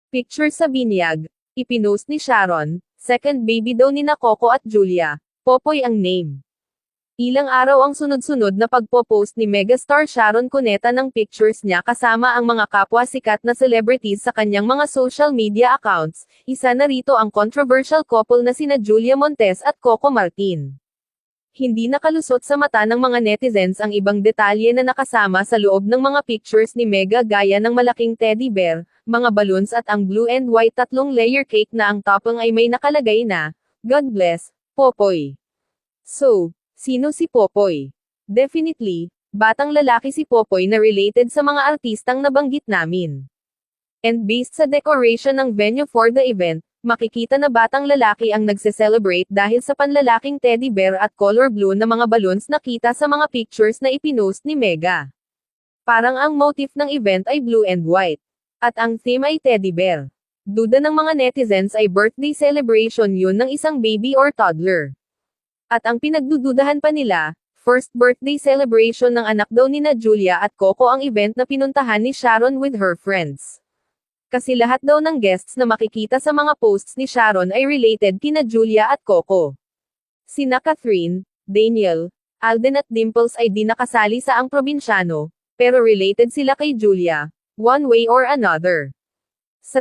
Picture sa binyag. Ipinost ni Sharon, second baby daw ni na Coco at Julia. Popoy ang name. Ilang araw ang sunod-sunod na pagpo-post ni megastar Sharon Cuneta ng pictures niya kasama ang mga kapwa sikat na celebrities sa kanyang mga social media accounts. Isa na rito ang controversial couple na sina Julia Montes at Coco Martin. Hindi nakalusot sa mata ng mga netizens ang ibang detalye na nakasama sa loob ng mga pictures ni Mega gaya ng malaking teddy bear, mga balloons at ang blue and white 3-layer cake na ang topping ay may nakalagay na, God bless, Popoy. So, sino si Popoy? Definitely, batang lalaki si Popoy na related sa mga artistang nabanggit namin. And based sa decoration ng venue for the event, makikita na batang lalaki ang nagse-celebrate dahil sa panlalaking teddy bear at color blue na mga balloons na kita sa mga pictures na ipinost ni Mega. Parang ang motif ng event ay blue and white. At ang theme ay teddy bear. Duda ng mga netizens ay birthday celebration yun ng isang baby or toddler. At ang pinagdududahan pa nila, first birthday celebration ng anak daw ni na Julia at Coco ang event na pinuntahan ni Sharon with her friends. Kasi lahat daw ng guests na makikita sa mga posts ni Sharon ay related kina Julia at Coco. Sina Catherine, Daniel, Alden at Dimples ay di nakasali sa Ang Probinsyano, pero related sila kay Julia, one way or another. Sa